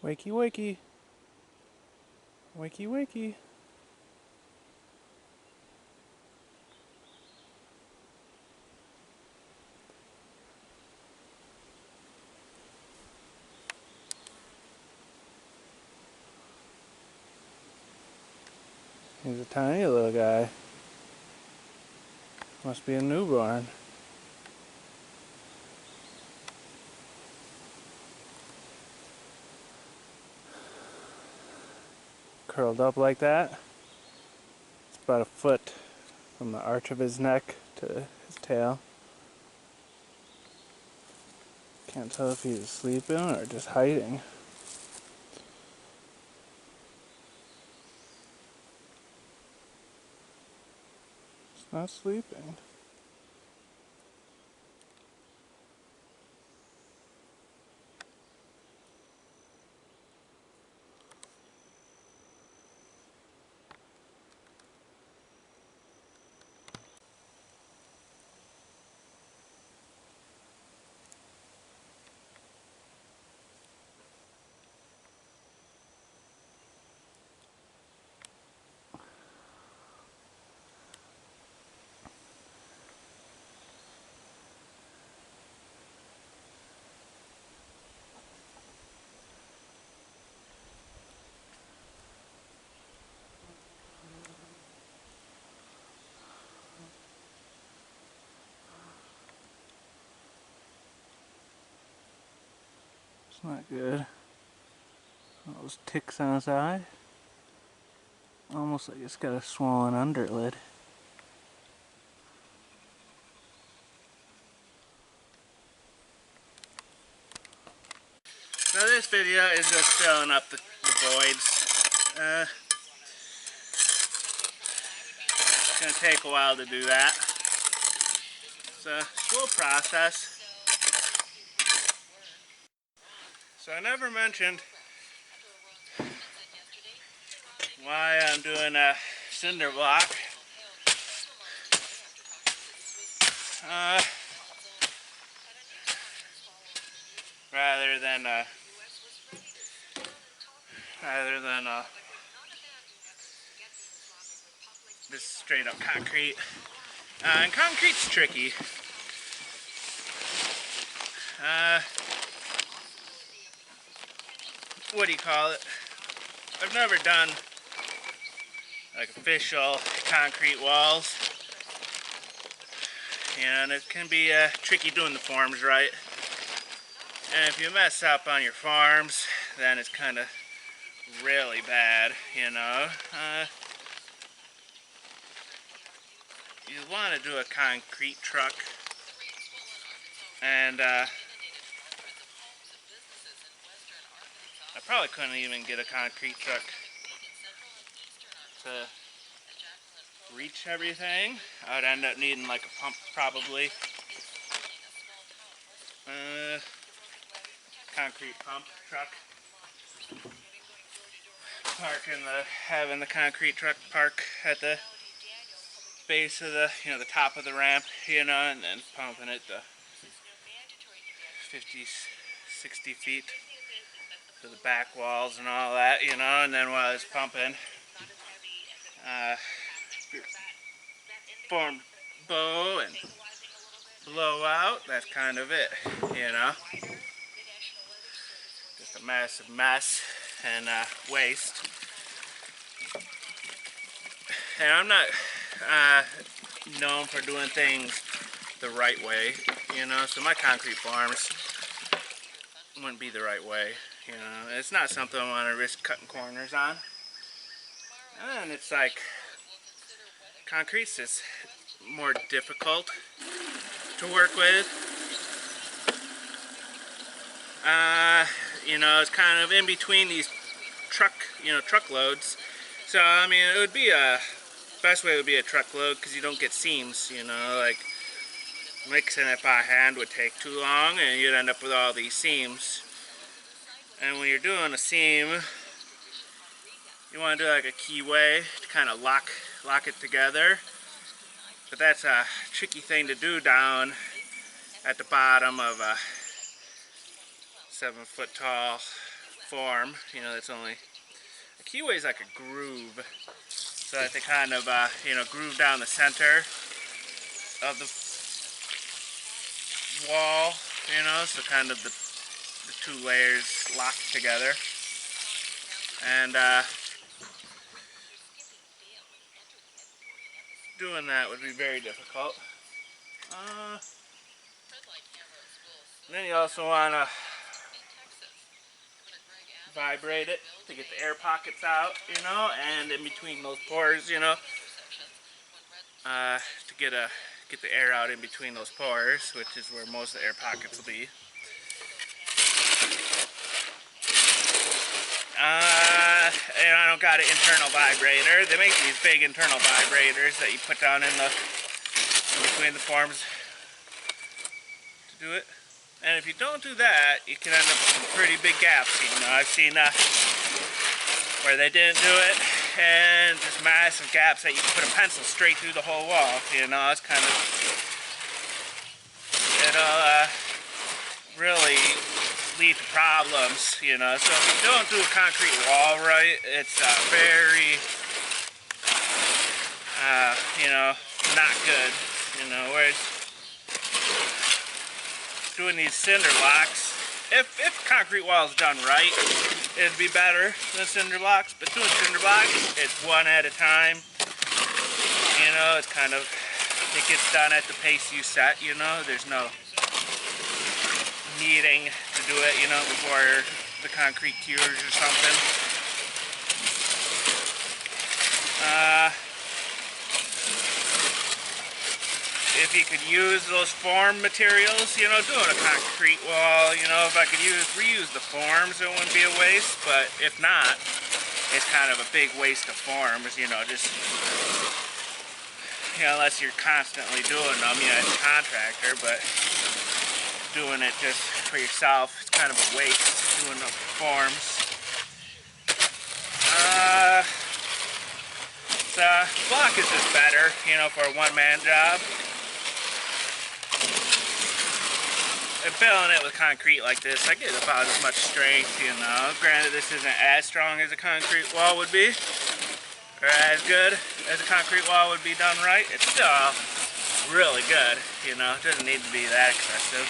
Wakey, wakey. Wakey, wakey. He's a tiny little guy. Must be a newborn. Curled up like that. It's about a foot from the arch of his neck to his tail. Can't tell if he's sleeping or just hiding. He's not sleeping. It's not good. All those ticks on his eye. Almost like it's got a swollen underlid. So this video is just filling up the voids. It's going to take a while to do that. It's a slow process. So I never mentioned why I'm doing a cinder block. Rather than just straight up concrete. And concrete's tricky. What do you call it? I've never done like official concrete walls, and it can be tricky doing the forms right. And if you mess up on your forms, then it's kind of really bad, you know. You want to do a concrete truck, and I probably couldn't even get a concrete truck to reach everything. I would end up needing like a pump probably. Concrete pump truck. Having the concrete truck park at the base of the top of the ramp, and then pumping it to 50, 60 feet to the back walls and all that, and then while it's pumping, form bow and blow out. That's kind of it, just a massive mess and waste. And I'm not known for doing things the right way, so my concrete forms wouldn't be the right way, It's not something I want to risk cutting corners on. And it's like, concrete's just more difficult to work with. It's kind of in between these truckloads. So, I mean, it would be best way would be a truckload, because you don't get seams, like mixing it by hand would take too long and you'd end up with all these seams. And when you're doing a seam, you want to do like a keyway to kind of lock it together. But that's a tricky thing to do down at the bottom of a 7 foot tall form. You know, it's only a keyway is like a groove, so that they kind of you know, groove down the center of the wall. You know, so kind of the two layers locked together, and doing that would be very difficult. Then you also want to vibrate it to get the air pockets out, you know, and in between those pores, you know, to get the air out in between those pores, which is where most of the air pockets will be. And I don't got an internal vibrator. They make these big internal vibrators that you put down in between the forms to do it. And if you don't do that, you can end up with some pretty big gaps. You know, I've seen where they didn't do it, and just massive gaps that you can put a pencil straight through the whole wall. You know, it's kind of, it'll really lead to problems. You know, so if you don't do a concrete wall right, it's very, you know, not good. You know, whereas doing these cinder blocks, if concrete wall is done right, it'd be better than cinder blocks. But doing cinder blocks, it's one at a time. You know, it's kind of, it gets done at the pace you set. You know, there's no needing to do it, you know, before the concrete cures or something. If you could use those form materials, you know, doing a concrete wall, you know, if I could reuse the forms, it wouldn't be a waste. But if not, it's kind of a big waste of forms, you know, just, you know, unless you're constantly doing them, you know, as a contractor. But doing it just for yourself, it's kind of a waste doing the forms. The block is just better, you know, for a one-man job. And filling it with concrete like this, I get about as much strength, you know. Granted, this isn't as strong as a concrete wall would be, or as good as a concrete wall would be done right. It's still really good, you know. It doesn't need to be that excessive.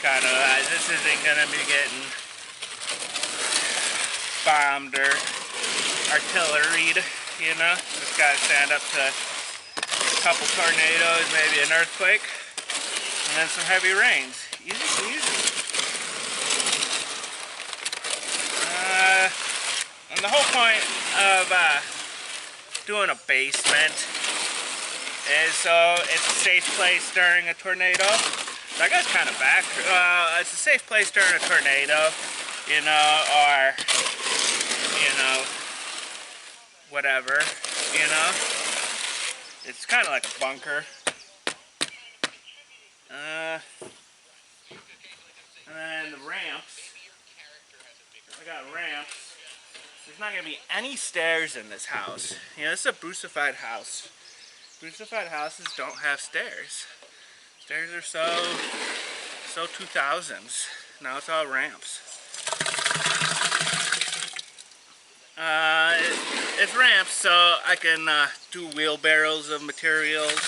Kind of, this isn't gonna be getting bombed or artilleried, you know. Just gotta stand up to a couple tornadoes, maybe an earthquake, and then some heavy rains. Easy peasy. And the whole point of doing a basement is so it's a safe place during a tornado. So I guess kind of back. It's a safe place during a tornado, you know, or, you know, whatever, you know. It's kind of like a bunker. And then the ramps. I got ramps. There's not going to be any stairs in this house. You know, this is a Brucified house. Brucified houses don't have stairs. Stairs are so 2000s. Now it's all ramps. It's ramps, so I can do wheelbarrows of materials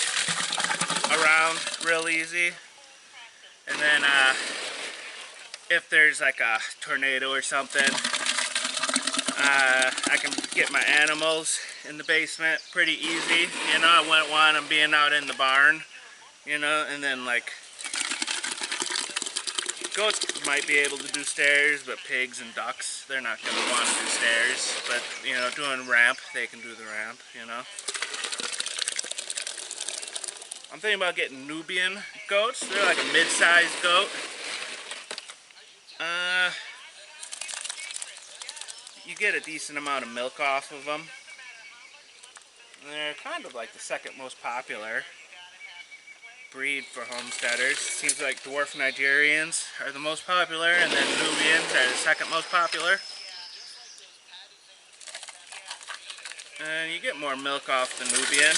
around real easy. And then if there's like a tornado or something, I can get my animals in the basement pretty easy. You know, I wouldn't want them being out in the barn, you know, and then like goats might be able to do stairs, but pigs and ducks, they're not going to want to do stairs. But, you know, doing ramp, they can do the ramp, you know. I'm thinking about getting Nubian goats. They're like a mid-sized goat. You get a decent amount of milk off of them. They're kind of like the second most popular breed for homesteaders. Seems like dwarf Nigerians are the most popular, and then Nubians are the second most popular. And you get more milk off the Nubian.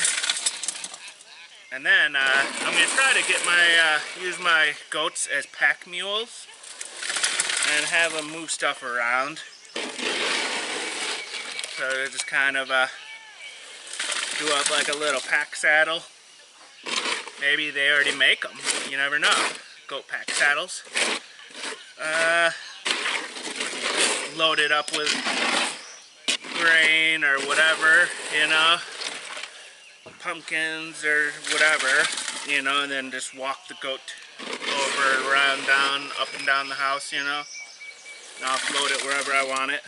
And then I'm going to try to get use my goats as pack mules. and have them move stuff around. So they just kind of do up like a little pack saddle. Maybe they already make them. You never know. Goat pack saddles. Load it up with grain or whatever, you know, pumpkins or whatever, you know, and then just walk the goat over, around, down, up and down the house, you know, and offload it wherever I want it.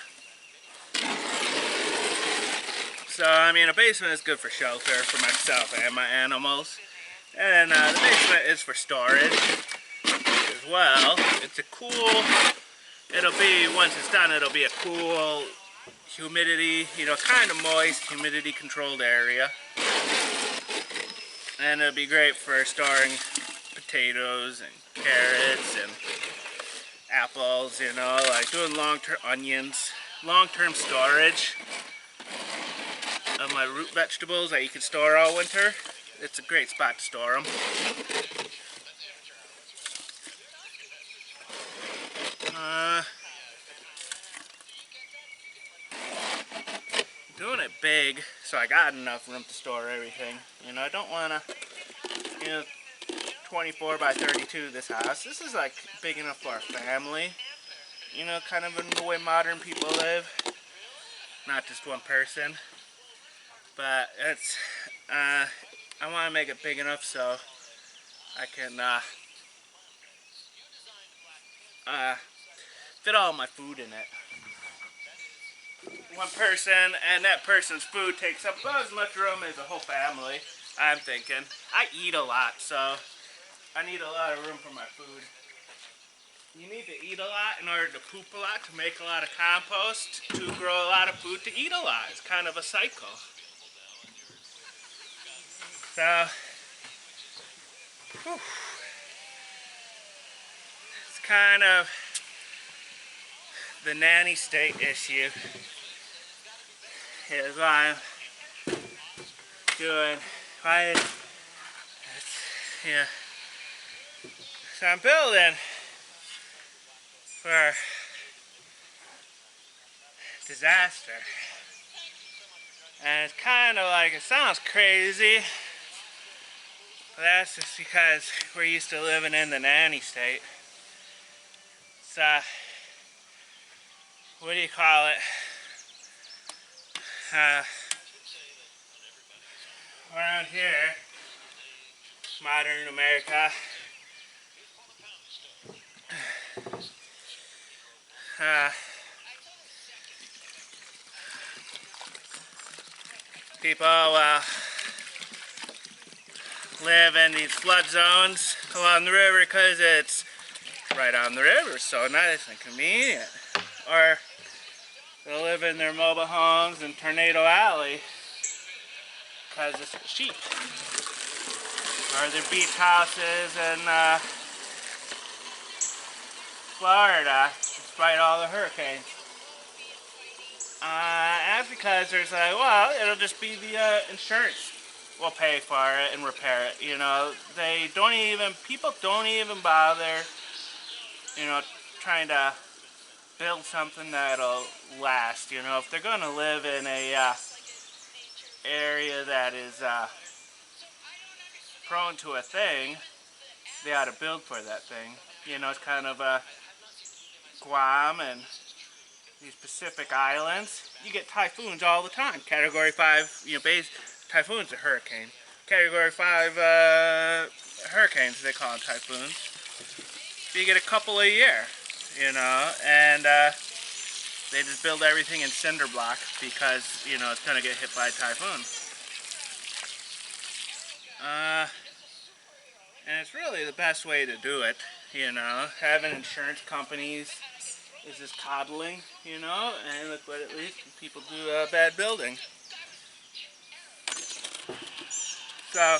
So, I mean, a basement is good for shelter for myself and my animals. And the basement is for storage as well. It's a cool, it'll be, once it's done, it'll be a cool humidity, you know, kind of moist, humidity controlled area. And it'll be great for storing potatoes and carrots and apples, you know, like doing long-term onions, long-term storage of my root vegetables that you can store all winter. It's a great spot to store them. Doing it big, so I got enough room to store everything. You know, I don't want to, you know, 24 by 32 this house. This is like big enough for a family. You know, kind of in the way modern people live. Not just one person. But it's, I want to make it big enough so I can fit all my food in it. One person, and that person's food takes up about as much room as a whole family, I'm thinking. I eat a lot, so I need a lot of room for my food. You need to eat a lot in order to poop a lot, to make a lot of compost, to grow a lot of food, to eat a lot. It's kind of a cycle. So, whew. It's kind of the nanny state issue is what I'm doing. Yeah. So I'm building for disaster. And it's kind of like, it sounds crazy, but that's just because we're used to living in the nanny state. So, what do you call it? Around here, modern America, people live in these flood zones along the river because it's right on the river, so nice and convenient. Or they'll live in their mobile homes in Tornado Alley because it's cheap. Or their beach houses in Florida, despite all the hurricanes. And that's because there's like, well, it'll just be the insurance will pay for it and repair it. You know, they don't even, people don't even bother, you know, trying to build something that'll last. You know, if they're going to live in a area that is prone to a thing, they ought to build for that thing. You know, it's kind of Guam and these Pacific islands. You get typhoons all the time. Category 5, you know, typhoon's a hurricane. Category 5 hurricanes, they call them typhoons. You get a couple a year, you know, and they just build everything in cinder block because, you know, it's going to get hit by a typhoon. And it's really the best way to do it, you know. Having insurance companies is just coddling, you know, and look what at least people do bad building. So,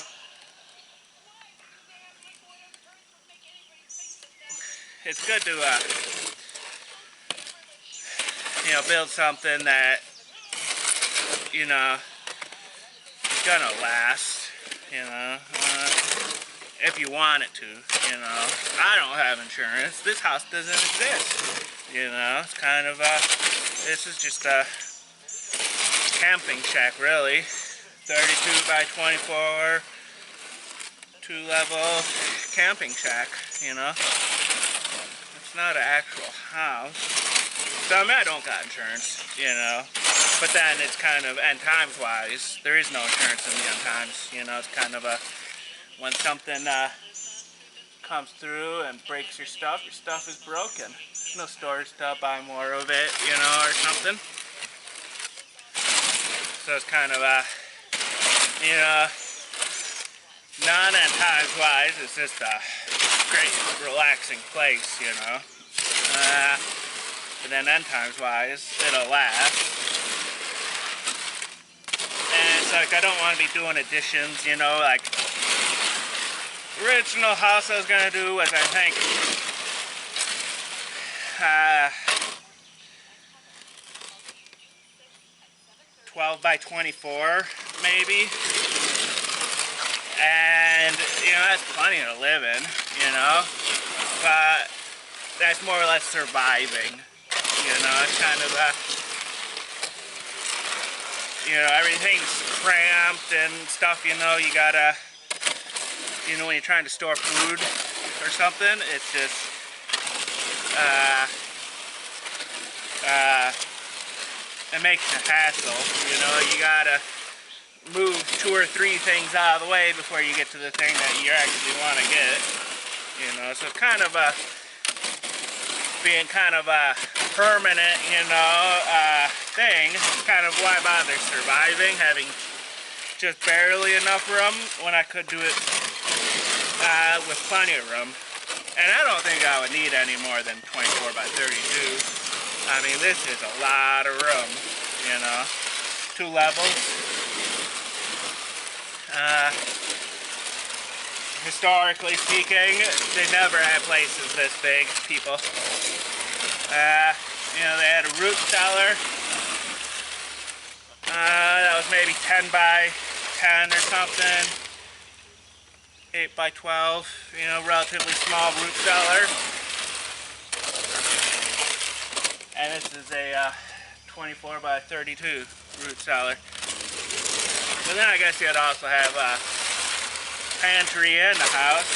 it's good to, you know, build something that, you know, is gonna last, you know. if you want it to, you know. I don't have insurance. This house doesn't exist, you know. It's kind of this is just a camping shack, really. 32 by 24, 2-level camping shack, you know. It's not an actual house. So I mean, I don't got insurance, you know. But then it's kind of, and times-wise, there is no insurance in the end times, you know. It's kind of a, when something comes through and breaks your stuff is broken. There's no storage to buy more of it, you know, or something. So it's kind of a, you know, non-end times-wise, it's just a great, relaxing place, you know. But then end times-wise, it'll last. And it's like, I don't want to be doing additions, you know, like, original house I was going to do was, I think, 12 by 24, maybe. And, you know, that's plenty to live in, you know. But that's more or less surviving, you know. It's kind of you know, everything's cramped and stuff, you know. You gotta, you know, when you're trying to store food or something, it's just, it makes a hassle, you know. You gotta move 2 or 3 things out of the way before you get to the thing that you actually want to get, you know. So it's kind of a, being kind of a permanent, you know, thing, kind of why bother surviving, having just barely enough room when I could do it with plenty of room. And I don't think I would need any more than 24 by 32. I mean, this is a lot of room, you know. 2 levels. Historically speaking, they never had places this big, people. You know, they had a root cellar. That was maybe 10 by 10 or something. 8 by 12, you know, relatively small root cellar. And this is a 24 by 32 root cellar. But then I guess you'd also have a pantry in the house.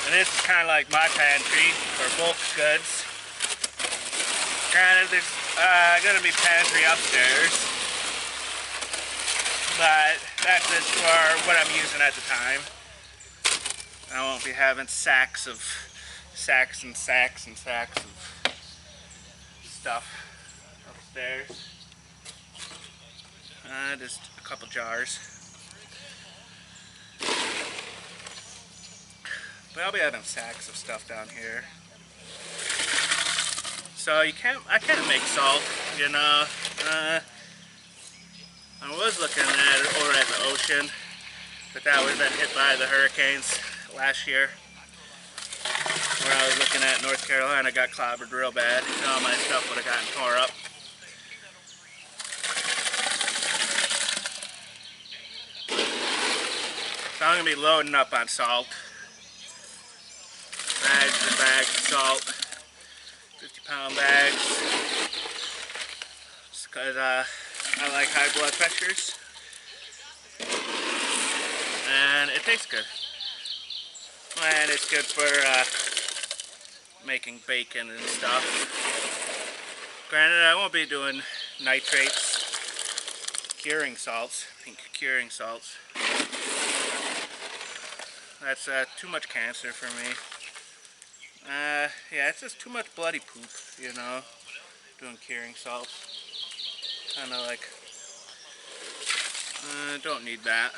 And this is kind of like my pantry for bulk goods. Granted, there's going to be pantry upstairs. But that's just for what I'm using at the time. I won't be having sacks and sacks of stuff upstairs. Just a couple jars. But I'll be having sacks of stuff down here. So I can't make salt, you know. I was looking at it over at the ocean, but that would have been hit by the hurricanes last year. Where I was looking at North Carolina got clobbered real bad, and all my stuff would have gotten tore up. So I'm going to be loading up on salt. Bags and bags of salt. 50-pound bags. Just because I like high blood pressures. And it tastes good. And it's good for making bacon and stuff. Granted, I won't be doing nitrates. Curing salts. Pink curing salts. That's too much cancer for me. Yeah, it's just too much bloody poop, you know, doing curing salts. Kind of like, don't need that.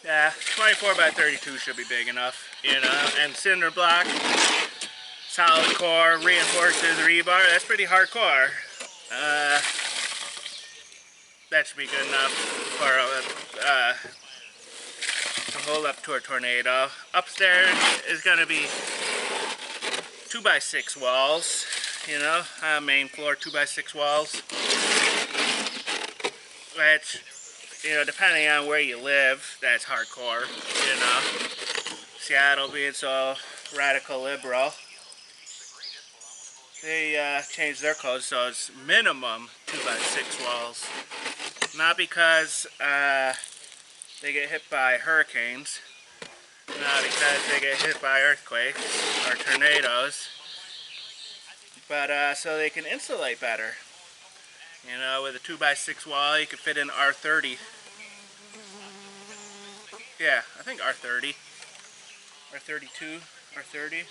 Yeah, 24 by 32 should be big enough, you know, and cinder block, solid core, reinforces rebar, that's pretty hardcore. That should be good enough for hold up to a tornado. Upstairs is going to be 2x6 walls, you know, main floor 2x6 walls, which, you know, depending on where you live, that's hardcore, you know. Seattle being so radical liberal, they changed their code so it's minimum 2x6 walls. Not because they get hit by hurricanes, not because they get hit by earthquakes or tornadoes, but so they can insulate better. You know, with a 2x6 wall, you can fit in R30. Yeah, I think R30, R32, R30.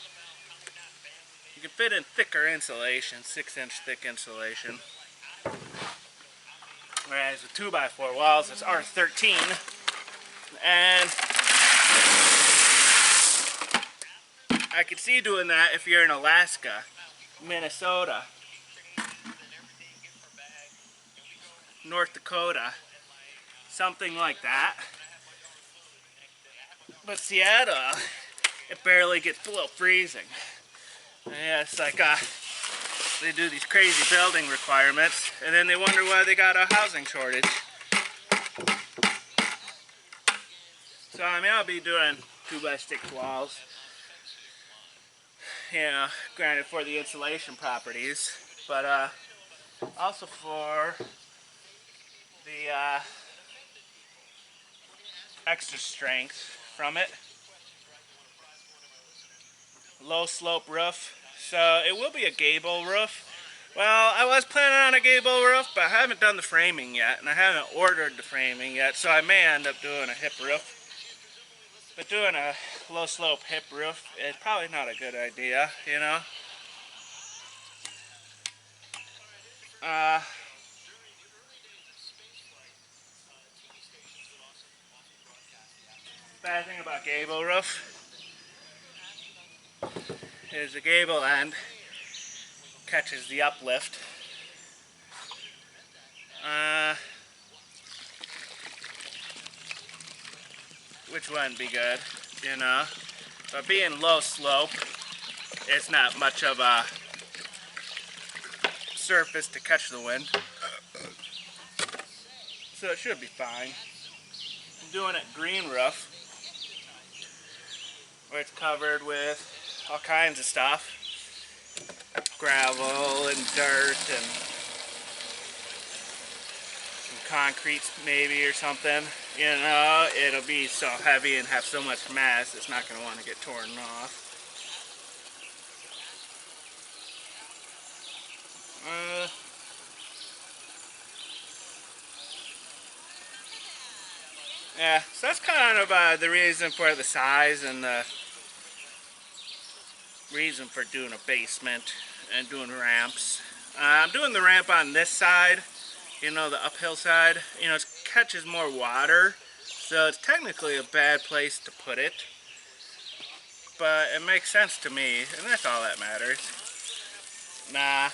You can fit in thicker insulation, 6-inch thick insulation. Whereas with 2x4 walls, it's R13. And I could see doing that if you're in Alaska, Minnesota, North Dakota, something like that. But Seattle, it barely gets below freezing. Yeah, it's like they do these crazy building requirements, and then they wonder why they got a housing shortage. So I mean, I'll be doing 2x6 walls, you know, granted for the insulation properties, but also for the extra strength from it. Low slope roof, so it will be a gable roof. Well, I was planning on a gable roof, but I haven't done the framing yet, and I haven't ordered the framing yet, so I may end up doing a hip roof. But doing a low slope hip roof is probably not a good idea, you know. Bad thing about gable roof is the gable end catches the uplift. Which wouldn't be good, you know. But being low slope, it's not much of a surface to catch the wind. So it should be fine. I'm doing it green roof, where it's covered with all kinds of stuff. Gravel and dirt and some concrete maybe or something. You know, it'll be so heavy and have so much mass, it's not going to want to get torn off. Yeah, so that's kind of the reason for the size and the reason for doing a basement and doing ramps. I'm doing the ramp on this side, you know, the uphill side. You know, it catches more water, so it's technically a bad place to put it. But it makes sense to me, and that's all that matters. Nah,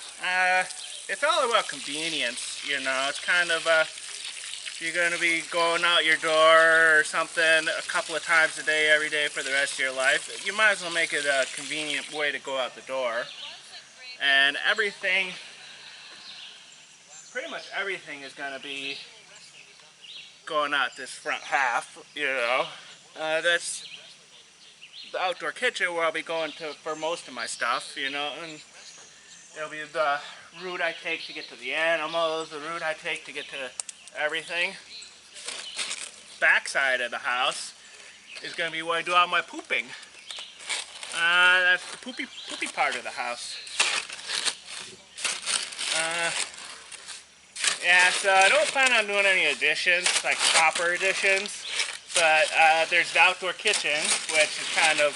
it's all about convenience, you know. It's kind of, if you're going to be going out your door or something a couple of times a day, every day for the rest of your life, you might as well make it a convenient way to go out the door. And everything, pretty much everything is going to be going out this front half, you know. That's the outdoor kitchen where I'll be going to for most of my stuff, you know, and it'll be the route I take to get to the animals, the route I take to get to everything. Back side of the house is going to be where I do all my pooping. That's the poopy part of the house. Yeah, so I don't plan on doing any additions, like proper additions, but there's the outdoor kitchen, which is kind of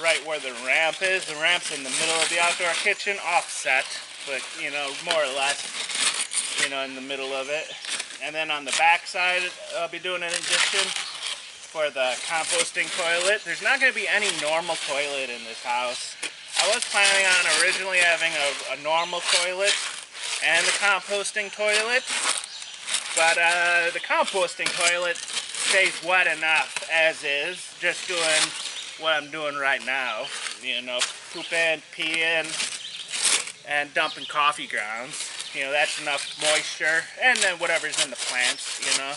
right where the ramp is. The ramp's in the middle of the outdoor kitchen, offset, but, you know, more or less, you know, in the middle of it. And then on the back side, I'll be doing an addition for the composting toilet. There's not going to be any normal toilet in this house. I was planning on originally having a normal toilet and a composting toilet, but the composting toilet stays wet enough as is, just doing what I'm doing right now, you know, pooping, peeing, and dumping coffee grounds. You know, that's enough moisture, and then whatever's in the plants, you know,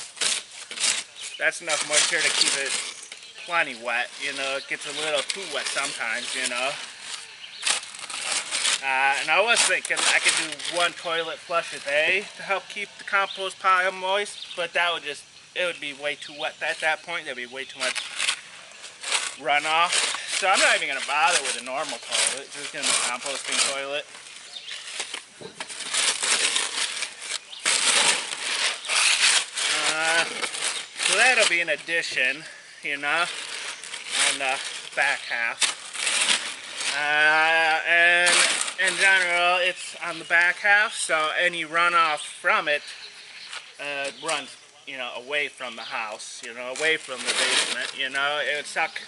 that's enough moisture to keep it plenty wet. You know, it gets a little too wet sometimes, you know. And I was thinking I could do 1 toilet flush a day to help keep the compost pile moist, but that would just, it would be way too wet at that point. There'd be way too much runoff. So I'm not even going to bother with a normal toilet, just going to be composting toilet. So that'll be an addition, you know, on the back half. And in general, it's on the back half, so any runoff from it runs, you know, away from the house, you know, away from the basement, you know. It would suck,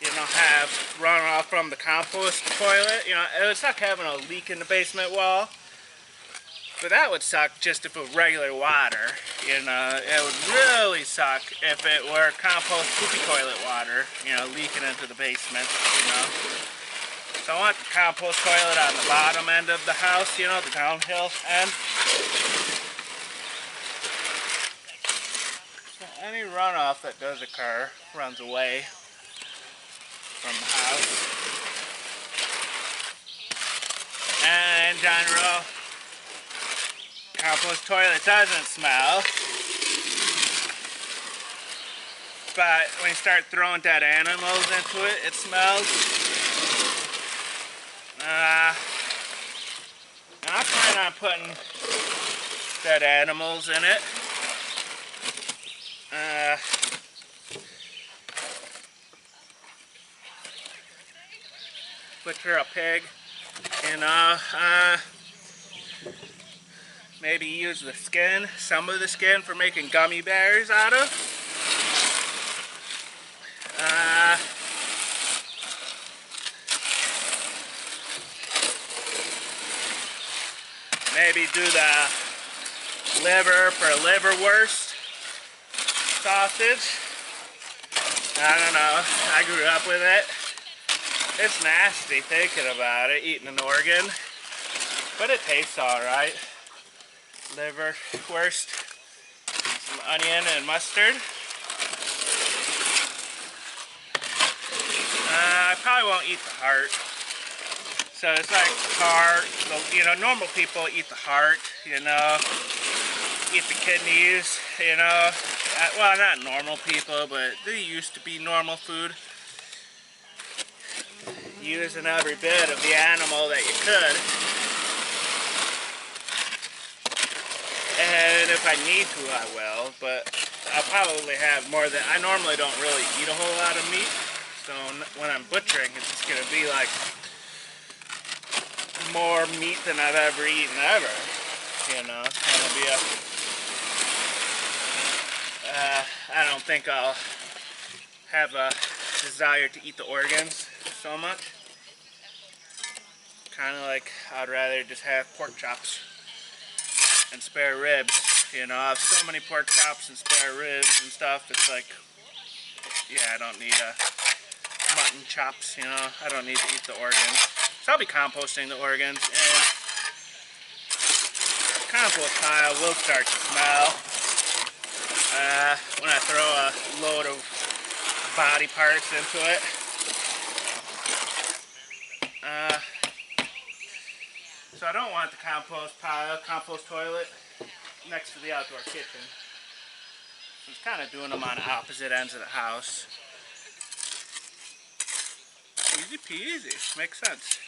you know, have runoff from the compost toilet, you know. It would suck having a leak in the basement wall. But that would suck just if it was regular water, you know. It would really suck if it were compost poopy toilet water, you know, leaking into the basement, you know. So I want the compost toilet on the bottom end of the house, you know, the downhill end. So any runoff that does occur runs away from the house. And in general, compost toilet doesn't smell, but when you start throwing dead animals into it, it smells. And I plan on putting dead animals in it. Butcher a pig, you know. Maybe use the skin, some of the skin, for making gummy bears out of. Maybe do the liver for liverwurst sausage. I don't know, I grew up with it. It's nasty thinking about it, eating an organ, but it tastes alright. Liverwurst, some onion and mustard. I probably won't eat the heart. So it's like heart, you know, normal people eat the heart, you know, eat the kidneys, you know. Well, not normal people, but they used to be normal food. Using every bit of the animal that you could. And if I need to, I will, but I'll probably have more than, I normally don't really eat a whole lot of meat, so when I'm butchering, it's just going to be like more meat than I've ever eaten ever, you know. It's going to be I don't think I'll have a desire to eat the organs so much. Kind of like I'd rather just have pork chops and spare ribs, you know. I have so many pork chops and spare ribs and stuff, it's like, yeah, I don't need mutton chops, you know. I don't need to eat the organs. So I'll be composting the organs, and the compost pile will start to smell when I throw a load of body parts into it. So I don't want the compost pile, compost toilet next to the outdoor kitchen. So it's kind of doing them on opposite ends of the house. Easy peasy, makes sense.